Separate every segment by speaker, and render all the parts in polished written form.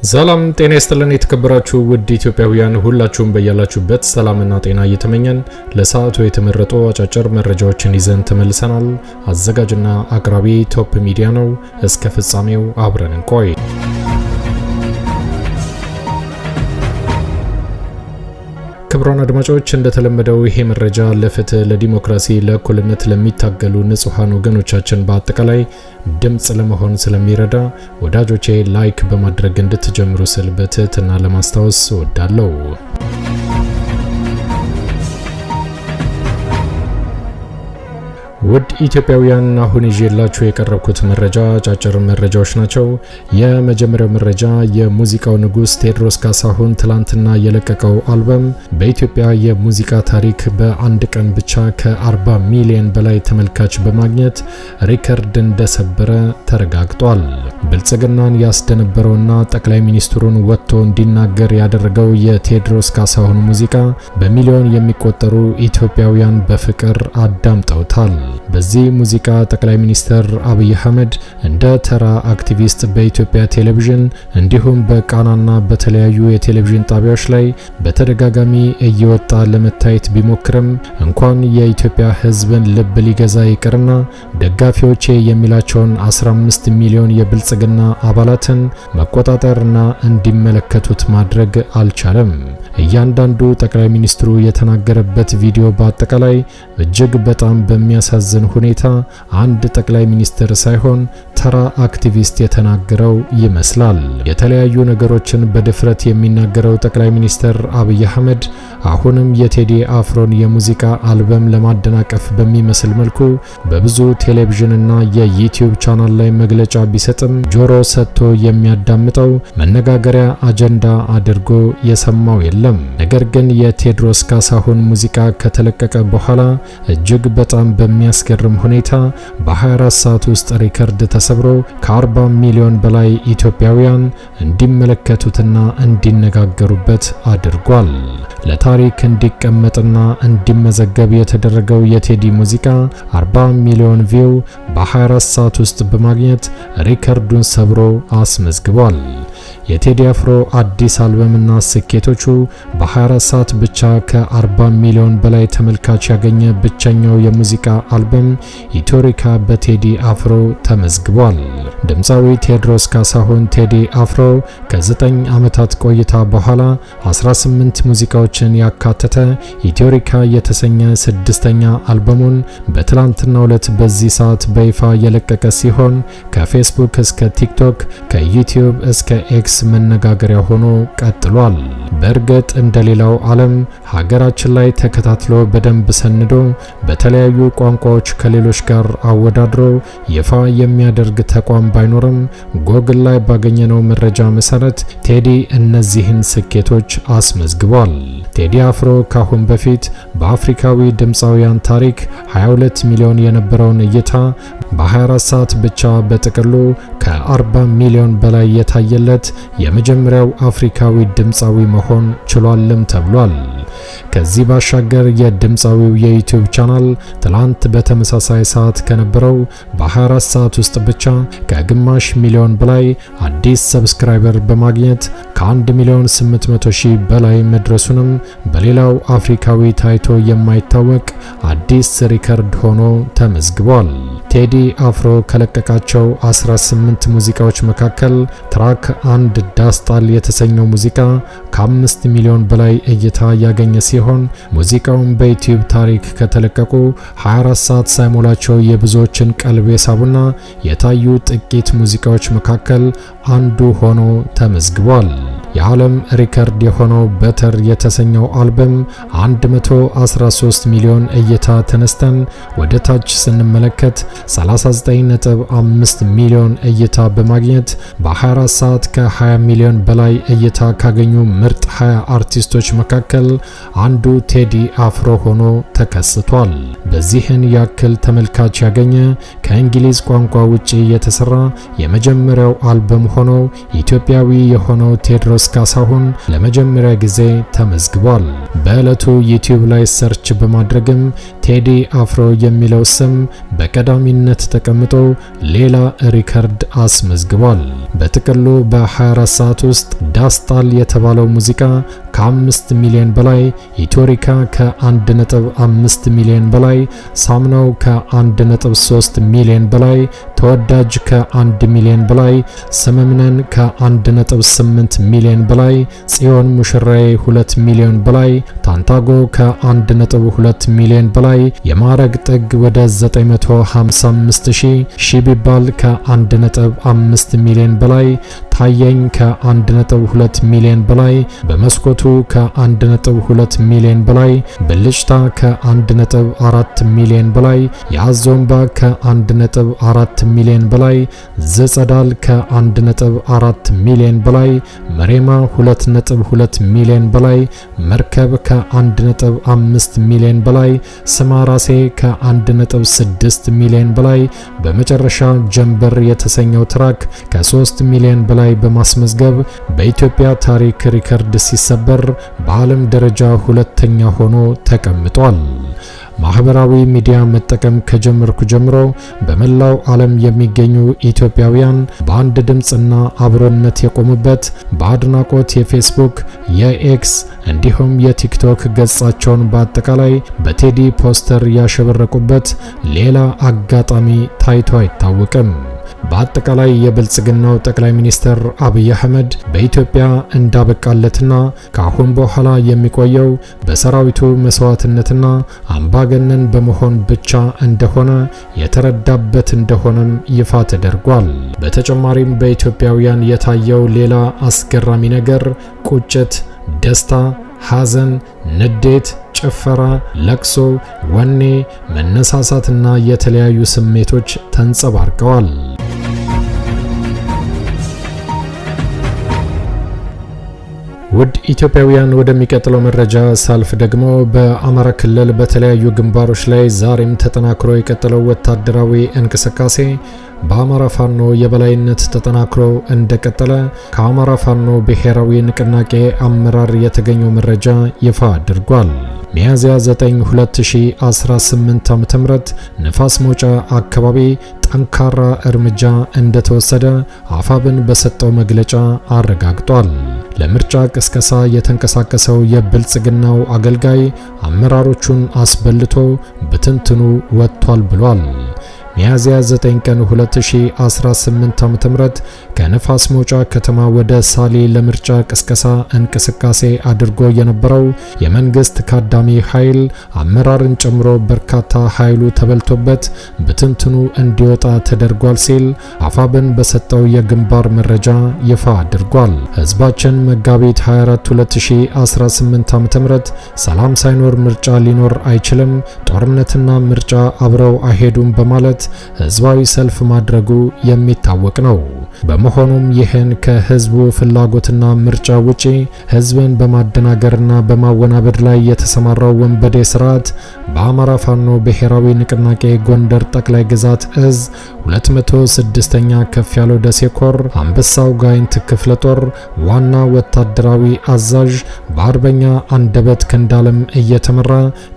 Speaker 1: ሰላም ጤና ይስጥልን የተከበራችሁ ውድ ኢትዮጵያውያን ሁላችሁም በያላችሁበት ሰላምና ጤና እየተመኘን ለሰዓቱ የተመረጡ አጫጭር መረጃዎችን ይዘን ተመልሰናል። አዘጋጅና አቅራቢ ቶፕ ሚዲያ ነው። እስከ ፍጻሜው አብረን እንቆይ። ክቡራን አድማጮች እንደተለመደው ይሄ መረጃ ለፍትህ፣ ለዲሞክራሲ፣ ለእኩልነት ለሚታገሉ ንጹሃን ወገኖቻችን በአጠቃላይ ድምጽ ለመሆን ስለሚረዳ ወዳጆቼ ላይክ በማድረግ እንድትጀምሩ ስል በትህትና ለማስታወስ እወዳለሁ። ውድ ኢትዮጵያውያን አሁን ይዤላችሁ የቀረብኩት መረጃ አጫጭር መረጃዎች ናቸው። የመጀመሪያው መረጃ የሙዚቃው ንጉስ ቴዎድሮስ ካሳሁን ትላንትና የለቀቀው አልበም በኢትዮጵያ የሙዚቃ ታሪክ በአንድ ቀን ብቻ ከ40 ሚሊዮን በላይ ተመልካች በማግኘት ሪከርድ እንደሰበረ ተረጋግጧል። ብልጽግናን ያስደነበረውና ጠቅላይ ሚኒስትሩን ወጥቶ እንዲናገር ያደረገው የቴዎድሮስ ካሳሁን ሙዚቃ በሚሊዮን የሚቆጠሩ ኢትዮጵያውያን በፍቅር አዳምጠውታል። በዚህ ሙዚቃ ጠቅላይ ሚኒስትር አብይ አህመድ እንደ ተራ አክቲቪስት በኢትዮጵያ ቴሌቪዥን እንዲሁም በቃናና በተለያዩ የቴሌቪዥን ጣቢያዎች ላይ በተደጋጋሚ እየወጣ ለመታየት ቢሞክርም እንኳን የኢትዮጵያ ሕዝብን ልብ ሊገዛ ይቅርና ደጋፊዎቼ የሚላቸውን 15 ሚሊዮን የብልጽግና አባላትን መቆጣጠርና እንዲመለከቱት ማድረግ አልቻለም። እያንዳንዱ ጠቅላይ ሚኒስትሩ የተናገረበት ቪዲዮ በአጠቃላይ እጅግ በጣም በሚያሳዝን ሁኔታ አንድ ጠቅላይ ሚኒስትር ሳይሆን ተራ አክቲቪስት የተናገረው ይመስላል። የተለያዩ ነገሮችን በድፍረት የሚናገረው ጠቅላይ ሚኒስትር አብይ አህመድ አሁንም የቴዲ አፍሮን የሙዚቃ አልበም ለማደናቀፍ በሚመስል መልኩ በብዙ ቴሌቪዥንና የዩቲዩብ ቻናል ላይ መግለጫ ቢሰጥም ጆሮ ሰጥቶ የሚያዳምጠው መነጋገሪያ አጀንዳ አድርጎ የሰማው የለም። ነገር ግን የቴዎድሮስ ካሳሁን ሙዚቃ ከተለቀቀ በኋላ እጅግ በጣም በሚያስገርም ሁኔታ በ24 ሰዓት ውስጥ ሪከርድ ተሰብሮ ከ40 ሚሊዮን በላይ ኢትዮጵያውያን እንዲመለከቱትና እንዲነጋገሩበት አድርጓል። ለታሪክ እንዲቀመጥና እንዲመዘገብ የተደረገው የቴዲ ሙዚቃ 40 ሚሊዮን ቪው በ24 ሰዓት ውስጥ በማግኘት ሪከርዱን ሰብሮ አስመዝግቧል። የቴዲ አፍሮ አዲስ አልበምና ስኬቶቹ በ24 ሰዓት ብቻ ከ40 ሚሊዮን በላይ ተመልካች ያገኘ ብቸኛው የሙዚቃ አልበም ኢትዮሪካ በቴዲ አፍሮ ተመዝግቧል። ድምፃዊ ቴዎድሮስ ካሳሁን ቴዲ አፍሮ ከ9 ዓመታት ቆይታ በኋላ 18 ሙዚቃዎችን ያካተተ ኢትዮሪካ የተሰኘ 6ኛ አልበሙን በትላንትናው ዕለት በዚህ ሰዓት በይፋ የለቀቀ ሲሆን ከፌስቡክ እስከ ቲክቶክ ከዩቲዩብ እስከ ኤክስ መነጋገሪያ ሆኖ ቀጥሏል። በእርግጥ እንደሌላው ዓለም ሀገራችን ላይ ተከታትሎ በደንብ ሰንዶ በተለያዩ ቋንቋዎች ከሌሎች ጋር አወዳድሮ ይፋ የሚያደርግ ተቋም ባይኖርም ጎግል ላይ ባገኘነው መረጃ መሰረት ቴዲ እነዚህን ስኬቶች አስመዝግቧል። ቴዲ አፍሮ ካሁን በፊት በአፍሪካዊ ድምፃውያን ታሪክ 22 ሚሊዮን የነበረውን እይታ በ24 ሰዓት ብቻ በጥቅሉ ከ40 ሚሊዮን በላይ የታየለት የመጀመሪያው አፍሪካዊ ድምፃዊ መሆን ችሏልም ተብሏል። ከዚህ ባሻገር የድምፃዊው የዩቲዩብ ቻናል ትላንት በተመሳሳይ ሰዓት ከነበረው በ24 ሰዓት ውስጥ ብቻ ከግማሽ ሚሊዮን በላይ አዲስ ሰብስክራይበር በማግኘት ከ1,800,000 በላይ መድረሱንም በሌላው አፍሪካዊ ታይቶ የማይታወቅ አዲስ ሪከርድ ሆኖ ተመዝግቧል። ቴዲ አፍሮ ከለቀቃቸው 18 ሙዚቃዎች መካከል ትራክ 1 ዳስጣል የተሰኘው ሙዚቃ ከ5 ሚሊዮን በላይ እይታ ያገኘ ሲሆን ሙዚቃውን በዩቲዩብ ታሪክ ከተለቀቁ 24 ሰዓት ሳይሞላቸው የብዙዎችን ቀልብ የሳቡና የታዩ ጥቂት ሙዚቃዎች መካከል አንዱ ሆኖ ተመዝግቧል። የዓለም ሪከርድ የሆነው በተር የተሰኘው አልበም 113 ሚሊዮን እይታ ተነስተን ወደ ታች ስንመለከት 39.5 ሚሊዮን እይታ በማግኘት በ24 ሰዓት ከ20 ሚሊዮን በላይ እይታ ካገኙ ምርጥ 20 አርቲስቶች መካከል አንዱ ቴዲ አፍሮ ሆኖ ተከስቷል። በዚህን ያክል ተመልካች ያገኘ ከእንግሊዝ ቋንቋ ውጪ የተሰራ የመጀመሪያው አልበም ሆኖ ኢትዮጵያዊ የሆነው ቴዎድሮስ ካሳሁን ለመጀመሪያ ጊዜ ተመዝግቧል። በዕለቱ ዩቲዩብ ላይ ሰርች በማድረግም ቴዲ አፍሮ የሚለው ስም በቀዳሚነት ተቀምጦ ሌላ ሪከርድ አስመዝግቧል። በጥቅሉ በ24 ሰዓት ውስጥ ዳስጣል የተባለው ሙዚቃ ከ5 ሚሊዮን በላይ፣ ኢትዮሪካ ከ1.5 ሚሊዮን በላይ፣ ሳምናው ከ1.3 ሚሊዮን በላይ፣ ተወዳጅ ከ1 ሚሊዮን በላይ፣ ስምምነን ከ1.8 ሚሊዮን በላይ፣ ጽዮን ሙሽራዬ 2 ሚሊዮን በላይ፣ ታንታጎ ከ1.2 ሚሊዮን በላይ፣ የማረግ ጥግ ወደ 955,000 ሺቢባል ከ1.5 ሚሊዮን በላይ፣ ታየኝ ከ1.2 ሚሊዮን በላይ፣ በመስኮቱ ከ1.2 ሚሊዮን በላይ፣ ብልጭታ ከ1.4 ሚሊዮን በላይ፣ የአዞምባ ከ1.4 ሚሊዮን በላይ፣ ዘጸዳል ከ1.4 ሚሊዮን በላይ፣ መሬማ 2.2 ሚሊዮን በላይ፣ መርከብ ከ1.5 ሚሊዮን በላይ፣ ስማራሴ ከ1.6 ሚሊዮን በላይ፣ በመጨረሻ ጀንበር የተሰኘው ትራክ ከ3 ሚሊዮን በላይ በማስመዝገብ በኢትዮጵያ ታሪክ ሪከርድ ሲሰበር በዓለም ደረጃ ሁለተኛ ሆኖ ተቀምጧል። ማህበራዊ ሚዲያ መጠቀም ከጀመርኩ ጀምሮ በመላው ዓለም የሚገኙ ኢትዮጵያውያን በአንድ ድምጽና አብሮነት የቆሙበት በአድናቆት የፌስቡክ፣ የኤክስ እንዲሁም የቲክቶክ ገጻቸውን በአጠቃላይ በቴዲ ፖስተር ያሸበረቁበት ሌላ አጋጣሚ ታይቶ አይታወቅም። በአጠቃላይ የብልጽግናው ጠቅላይ ሚኒስትር አብይ አህመድ በኢትዮጵያ እንዳበቃለትና ከአሁን በኋላ የሚቆየው በሰራዊቱ መስዋዕትነትና አምባገነን በመሆን ብቻ እንደሆነ የተረዳበት እንደሆነም ይፋ ተደርጓል። በተጨማሪም በኢትዮጵያውያን የታየው ሌላ አስገራሚ ነገር ቁጭት፣ ደስታ፣ ሐዘን፣ ንዴት፣ ጭፈራ፣ ለቅሶ፣ ወኔ፣ መነሳሳትና የተለያዩ ስሜቶች ተንጸባርቀዋል። ውድ ኢትዮጵያውያን ወደሚቀጥለው መረጃ ሳልፍ ደግሞ በአማራ ክልል በተለያዩ ግንባሮች ላይ ዛሬም ተጠናክሮ የቀጠለው ወታደራዊ እንቅስቃሴ በአማራ ፋኖ የበላይነት ተጠናክሮ እንደቀጠለ ከአማራ ፋኖ ብሔራዊ ንቅናቄ አመራር የተገኘው መረጃ ይፋ አድርጓል። ሚያዝያ 9 2018 ዓ.ም ንፋስ መውጫ አካባቢ ጠንካራ እርምጃ እንደተወሰደ አፋብን በሰጠው መግለጫ አረጋግጧል። ለምርጫ ቅስቀሳ የተንቀሳቀሰው የብልጽግናው አገልጋይ አመራሮቹን አስበልቶ በትንትኑ ወጥቷል ብሏል። ሚያዝያ 9 ቀን 2018 ዓ.ም ከንፋስ መውጫ ከተማ ወደ ሳሌ ለምርጫ ቅስቀሳ እንቅስቃሴ አድርጎ የነበረው የመንግስት ካዳሚ ኃይል አመራርን ጨምሮ በርካታ ኃይሉ ተበልቶበት በትንትኑ እንዲወጣ ተደርጓል ሲል አፋብን በሰጠው የግንባር መረጃ ይፋ አድርጓል። ህዝባችን መጋቢት 24 2018 ዓ.ም ሰላም ሳይኖር ምርጫ ሊኖር አይችልም፣ ጦርነትና ምርጫ አብረው አይሄዱም በማለት ህዝባዊ ሰልፍ ማድረጉ የሚታወቅ ነው። በመሆኑም ይህን ከህዝቡ ፍላጎትና ምርጫ ውጪ ህዝብን በማደናገርና በማወናበድ ላይ የተሰማራው ወንበዴ ስርዓት በአማራ ፋኖ ብሔራዊ ንቅናቄ ጎንደር ጠቅላይ ግዛት እዝ 206ኛ ከፍ ያለው ደሴ ኮር አንበሳው ጋይንት ክፍለ ጦር ዋና ወታደራዊ አዛዥ በአርበኛ አንደበት ክንዳለም እየተመራ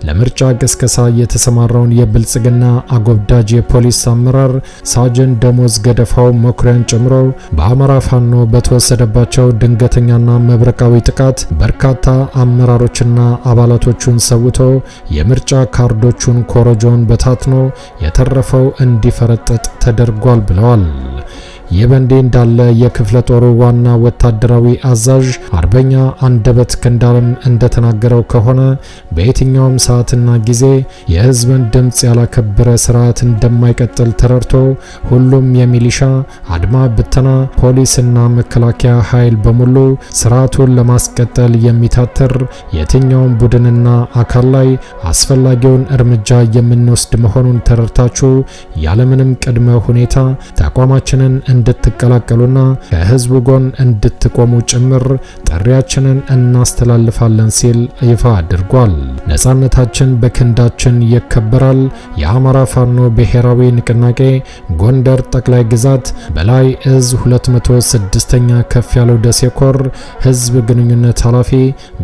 Speaker 1: ለምርጫ ቅስቀሳ የተሰማራውን የብልጽግና አጎብዳጅ የፖሊስ አመራር ሳጅን ደሞዝ ገደፋው መኩሪያን ጨምሮ በአማራ ፋኖ በተወሰደባቸው ድንገተኛና መብረቃዊ ጥቃት በርካታ አመራሮችና አባላቶቹን ሰውቶ የምርጫ ካርዶቹን ኮረጆን በታትኖ የተረፈው እንዲፈረጥጥ ተደርጓል ብለዋል። ይህ በእንዲህ እንዳለ የክፍለ ጦሩ ዋና ወታደራዊ አዛዥ አርበኛ አንደበት ክንዳለም እንደተናገረው ከሆነ በየትኛውም ሰዓትና ጊዜ የህዝብን ድምጽ ያላከበረ ስርዓት እንደማይቀጥል ተረድቶ ሁሉም የሚሊሻ አድማ ብተና ፖሊስና መከላከያ ኃይል በሙሉ ስርዓቱን ለማስቀጠል የሚታተር የትኛውም ቡድንና አካል ላይ አስፈላጊውን እርምጃ የምንወስድ መሆኑን ተረድታችሁ ያለምንም ቅድመ ሁኔታ ተቋማችንን እንድትቀላቀሉና ከህዝቡ ጎን እንድትቆሙ ጭምር ጥሪያችንን እናስተላልፋለን ሲል ይፋ አድርጓል። ነጻነታችን በክንዳችን ይከበራል። የአማራ ፋኖ ብሔራዊ ንቅናቄ ጎንደር ጠቅላይ ግዛት በላይ እዝ 206ኛ ከፍ ያለው ደሴ ኮር ህዝብ ግንኙነት ኃላፊ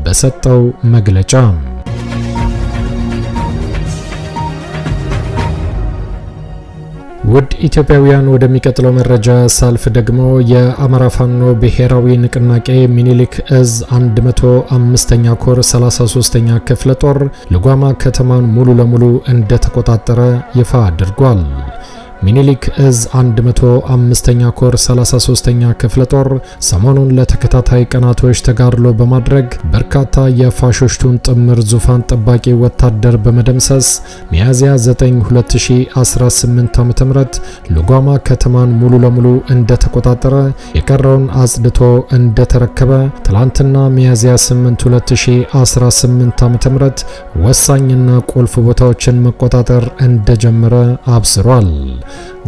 Speaker 1: በሰጠው መግለጫ ውድ ኢትዮጵያውያን ወደሚቀጥለው መረጃ ሳልፍ ደግሞ የአማራ ፋኖ ብሔራዊ ንቅናቄ ሚኒሊክ እዝ 105ኛ ኮር 33ኛ ክፍለ ጦር ልጓማ ከተማን ሙሉ ለሙሉ እንደተቆጣጠረ ይፋ አድርጓል። ሚኒሊክ እዝ 105ኛ ኮር 33ኛ ክፍለ ጦር ሰሞኑን ለተከታታይ ቀናቶች ተጋድሎ በማድረግ በርካታ የፋሽስቱን ጥምር ዙፋን ጠባቂ ወታደር በመደምሰስ ሚያዝያ 9 2018 ዓ.ም ልጓማ ከተማን ሙሉ ለሙሉ እንደተቆጣጠረ የቀረውን አጽድቶ እንደተረከበ ትላንትና ሚያዝያ 8 2018 ዓ.ም ወሳኝና ቁልፍ ቦታዎችን መቆጣጠር እንደጀመረ አብስሯል።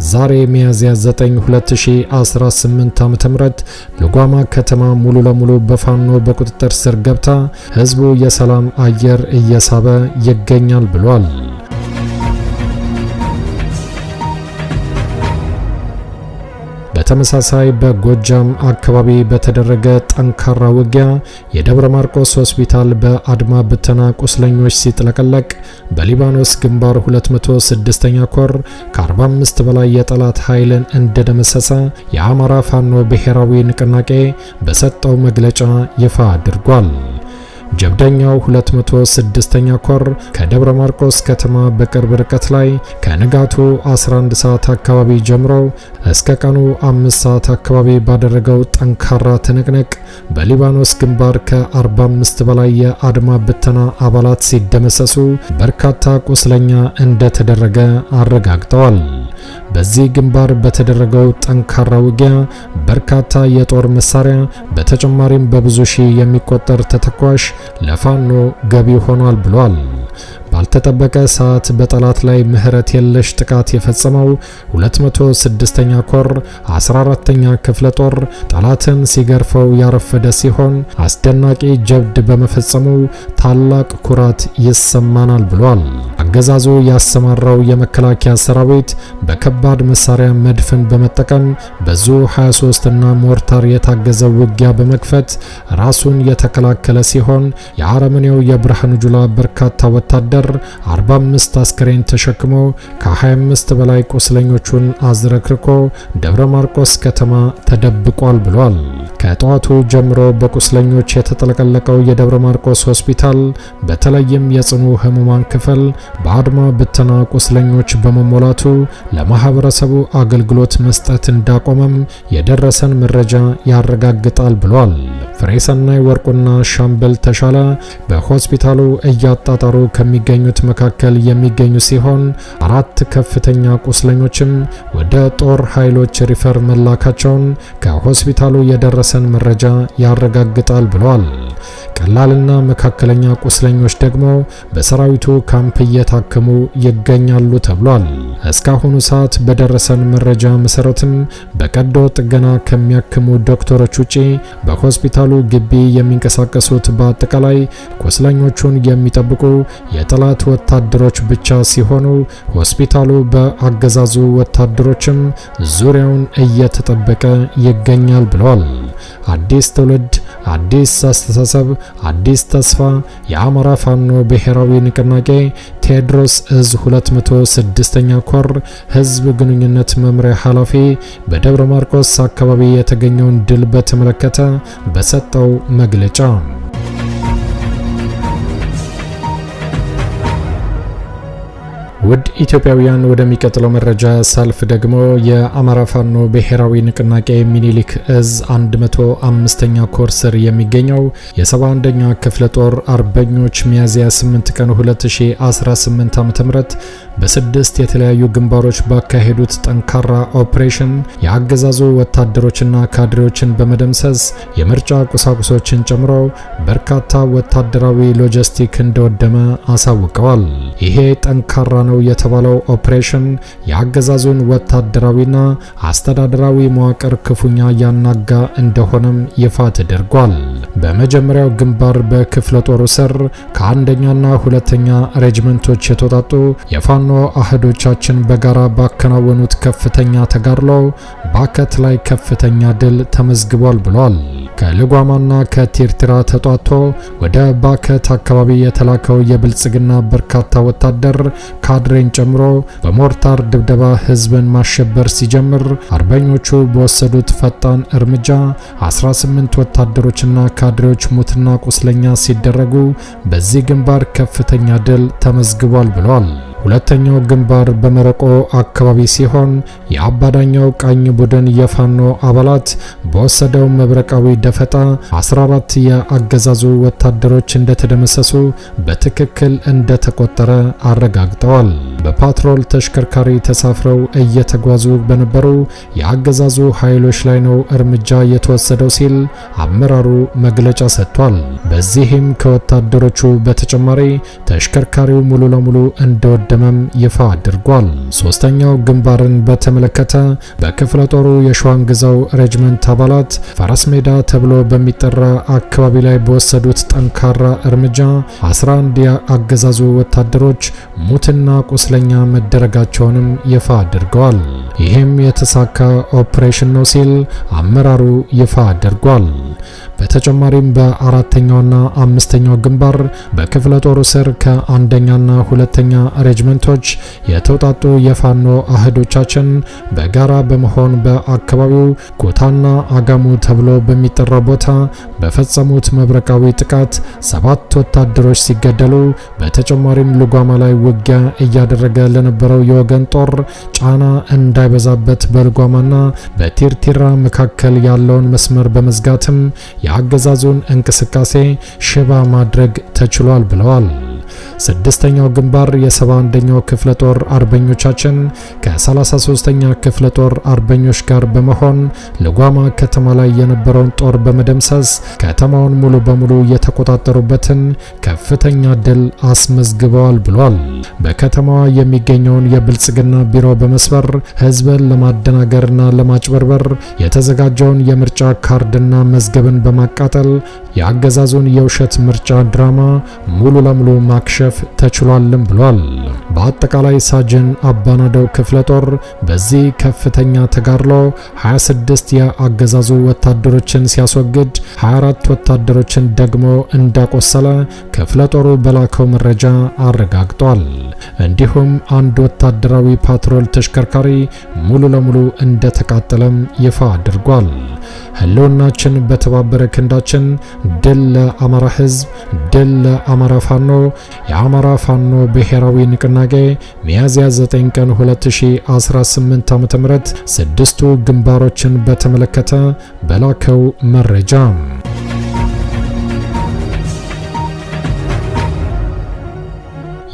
Speaker 1: ዛሬ ሚያዝያ 9 2018 ዓ.ም ልጓማ ከተማ ሙሉ ለሙሉ በፋኖ በቁጥጥር ስር ገብታ ህዝቡ የሰላም አየር እየሳበ ይገኛል ብሏል። በተመሳሳይ በጎጃም አካባቢ በተደረገ ጠንካራ ውጊያ የደብረ ማርቆስ ሆስፒታል በአድማ ብተና ቁስለኞች ሲጥለቀለቅ በሊባኖስ ግንባር 206ኛ ኮር ከ45 በላይ የጠላት ኃይልን እንደደመሰሰ የአማራ ፋኖ ብሔራዊ ንቅናቄ በሰጠው መግለጫ ይፋ አድርጓል። ጀብደኛው 206ኛ ኮር ከደብረ ማርቆስ ከተማ በቅርብ ርቀት ላይ ከንጋቱ 11 ሰዓት አካባቢ ጀምሮ እስከ ቀኑ 5 ሰዓት አካባቢ ባደረገው ጠንካራ ትንቅንቅ በሊባኖስ ግንባር ከ45 በላይ የአድማ ብተና አባላት ሲደመሰሱ በርካታ ቁስለኛ እንደተደረገ አረጋግጠዋል። በዚህ ግንባር በተደረገው ጠንካራ ውጊያ በርካታ የጦር መሳሪያ በተጨማሪም በብዙ ሺህ የሚቆጠር ተተኳሽ ለፋኖ ገቢ ሆኗል ብሏል። ባልተጠበቀ ሰዓት በጠላት ላይ ምህረት የለሽ ጥቃት የፈጸመው 206ኛ ኮር 14ኛ ክፍለ ጦር ጠላትን ሲገርፈው ያረፈደ ሲሆን አስደናቂ ጀብድ በመፈጸሙ ታላቅ ኩራት ይሰማናል ብሏል። አገዛዙ ያሰማራው የመከላከያ ሰራዊት በከባድ መሳሪያ መድፍን በመጠቀም በዙ 23 እና ሞርታር የታገዘ ውጊያ በመክፈት ራሱን የተከላከለ ሲሆን የአረመኔው የብርሃኑ ጁላ በርካታ ወታደር 45 አስከሬን ተሸክሞ ከ25 በላይ ቁስለኞቹን አዝረክርኮ ደብረ ማርቆስ ከተማ ተደብቋል ብሏል። ከጠዋቱ ጀምሮ በቁስለኞች የተጠለቀለቀው የደብረ ማርቆስ ሆስፒታል በተለይም የጽኑ ህሙማን ክፍል በአድማ ብተና ቁስለኞች በመሞላቱ ለማህበረሰቡ አገልግሎት መስጠት እንዳቆመም የደረሰን መረጃ ያረጋግጣል ብሏል። ፍሬሰናይ ወርቁና ሻምበል ተሻለ በሆስፒታሉ እያጣጣሩ ከሚገኙት መካከል የሚገኙ ሲሆን 4 ከፍተኛ ቁስለኞችም ወደ ጦር ኃይሎች ሪፈር መላካቸውን ከሆስፒታሉ የደረሰን መረጃ ያረጋግጣል ብሏል። ቀላልና መካከለኛ ቁስለኞች ደግሞ በሰራዊቱ ካምፕ እየታከሙ ይገኛሉ ተብሏል። እስካሁኑ ሰዓት በደረሰን መረጃ መሰረትም በቀዶ ጥገና ከሚያክሙ ዶክተሮች ውጪ በሆስፒታሉ ግቢ የሚንቀሳቀሱት በአጠቃላይ ቁስለኞቹን የሚጠብቁ የጠላት ወታደሮች ብቻ ሲሆኑ ሆስፒታሉ በአገዛዙ ወታደሮችም ዙሪያውን እየተጠበቀ ይገኛል ብለዋል። አዲስ ትውልድ፣ አዲስ አስተሳሰብ፣ አዲስ ተስፋ። የአማራ ፋኖ ብሔራዊ ንቅናቄ ቴዎድሮስ እዝ 206ኛ ኮር ህዝብ ግንኙነት መምሪያ ኃላፊ በደብረ ማርቆስ አካባቢ የተገኘውን ድል በተመለከተ በሰጠው መግለጫ ውድ ኢትዮጵያውያን ወደሚቀጥለው መረጃ ሳልፍ ደግሞ የአማራ ፋኖ ብሔራዊ ንቅናቄ ሚኒሊክ እዝ 105ኛ ኮር ስር የሚገኘው የ71ኛ ክፍለ ጦር አርበኞች ሚያዝያ 8 ቀን 2018 ዓ.ም በስድስት የተለያዩ ግንባሮች ባካሄዱት ጠንካራ ኦፕሬሽን የአገዛዙ ወታደሮችና ካድሬዎችን በመደምሰስ የምርጫ ቁሳቁሶችን ጨምሮ በርካታ ወታደራዊ ሎጂስቲክ እንደወደመ አሳውቀዋል። ይሄ ጠንካራ ነው የተባለው ኦፕሬሽን የአገዛዙን ወታደራዊና አስተዳደራዊ መዋቅር ክፉኛ ያናጋ እንደሆነም ይፋ ተደርጓል። በመጀመሪያው ግንባር በክፍለ ጦሩ ስር ከአንደኛና ሁለተኛ ሬጅመንቶች የተወጣጡ የፋኖ አህዶቻችን በጋራ ባከናወኑት ከፍተኛ ተጋድሎ ባከት ላይ ከፍተኛ ድል ተመዝግቧል ብሏል። ከልጓማና ከቴርትራ ተጧቶ ወደ ባከት አካባቢ የተላከው የብልጽግና በርካታ ወታደር ካድሬን ጨምሮ በሞርታር ድብደባ ህዝብን ማሸበር ሲጀምር አርበኞቹ በወሰዱት ፈጣን እርምጃ 18 ወታደሮችና ካድሬዎች ሙትና ቁስለኛ ሲደረጉ በዚህ ግንባር ከፍተኛ ድል ተመዝግቧል ብለዋል። ሁለተኛው ግንባር በመረቆ አካባቢ ሲሆን የአባዳኛው ቃኝ ቡድን የፋኖ አባላት በወሰደው መብረቃዊ ደፈጣ 14 የአገዛዙ ወታደሮች እንደተደመሰሱ በትክክል እንደተቆጠረ አረጋግጠዋል። በፓትሮል ተሽከርካሪ ተሳፍረው እየተጓዙ በነበሩ የአገዛዙ ኃይሎች ላይ ነው እርምጃ የተወሰደው ሲል አመራሩ መግለጫ ሰጥቷል። በዚህም ከወታደሮቹ በተጨማሪ ተሽከርካሪው ሙሉ ለሙሉ እንደወደመም ይፋ አድርጓል። ሶስተኛው ግንባርን በተመለከተ በክፍለ ጦሩ የሸዋን ግዛው ሬጅመንት አባላት ፈረስ ሜዳ ተብሎ በሚጠራ አካባቢ ላይ በወሰዱት ጠንካራ እርምጃ 11 የአገዛዙ ወታደሮች ሙትና ቁስለኛ መደረጋቸውንም ይፋ አድርገዋል። ይህም የተሳካ ኦፕሬሽን ነው ሲል አመራሩ ይፋ አድርጓል። በተጨማሪም በአራተኛውና አምስተኛው ግንባር በክፍለ ጦሩ ስር ከአንደኛና ሁለተኛ ሬጅመንቶች የተውጣጡ የፋኖ አህዶቻችን በጋራ በመሆን በአካባቢው ኮታና አጋሙ ተብሎ በሚጠራው ቦታ በፈጸሙት መብረቃዊ ጥቃት 7 ወታደሮች ሲገደሉ በተጨማሪም ልጓማ ላይ ውጊያ እያደረገ ለነበረው የወገን ጦር ጫና እንዳይበዛበት በልጓማና በቲርቲራ መካከል ያለውን መስመር በመዝጋትም የአገዛዙን እንቅስቃሴ ሽባ ማድረግ ተችሏል ብለዋል። ስድስተኛው ግንባር የ71ኛው ክፍለ ጦር አርበኞቻችን ከ33ኛ ክፍለ ጦር አርበኞች ጋር በመሆን ልጓማ ከተማ ላይ የነበረውን ጦር በመደምሰስ ከተማውን ሙሉ በሙሉ የተቆጣጠሩበትን ከፍተኛ ድል አስመዝግበዋል ብሏል። በከተማዋ የሚገኘውን የብልጽግና ቢሮ በመስበር ህዝብን ለማደናገርና ለማጭበርበር የተዘጋጀውን የምርጫ ካርድና መዝገብን በማቃጠል የአገዛዙን የውሸት ምርጫ ድራማ ሙሉ ለሙሉ ማክሸፍ ተችሏልም ብሏል። በአጠቃላይ ሳጅን አባናደው ክፍለ ጦር በዚህ ከፍተኛ ተጋድሎ 26 የአገዛዙ ወታደሮችን ሲያስወግድ 24 ወታደሮችን ደግሞ እንዳቆሰለ ክፍለ ጦሩ በላከው መረጃ አረጋግጧል። እንዲሁም አንድ ወታደራዊ ፓትሮል ተሽከርካሪ ሙሉ ለሙሉ እንደተቃጠለም ይፋ አድርጓል። ህልውናችን በተባበረ ክንዳችን፣ ድል ለአማራ ህዝብ፣ ድል ለአማራ ፋኖ። የአማራ ፋኖ ብሔራዊ ንቅናቄ ሚያዝያ 9 ቀን 2018 ዓ.ም ስድስቱ ግንባሮችን በተመለከተ በላከው መረጃ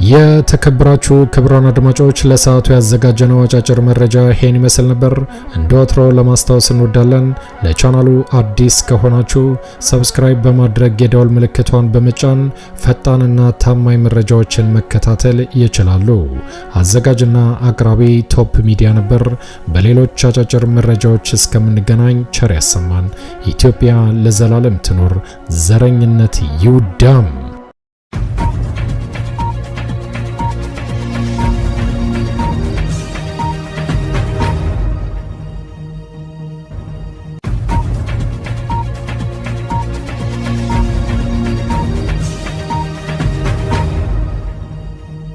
Speaker 1: የተከበራችሁ ክቡራን አድማጮች ለሰዓቱ ያዘጋጀነው አጫጭር መረጃ ይሄን ይመስል ነበር። እንደወትሮ ለማስታወስ እንወዳለን ለቻናሉ አዲስ ከሆናችሁ ሰብስክራይብ በማድረግ የደወል ምልክቷን በመጫን ፈጣንና ታማኝ መረጃዎችን መከታተል ይችላሉ። አዘጋጅና አቅራቢ ቶፕ ሚዲያ ነበር። በሌሎች አጫጭር መረጃዎች እስከምንገናኝ ቸር ያሰማን። ኢትዮጵያ ለዘላለም ትኖር። ዘረኝነት ይውደም።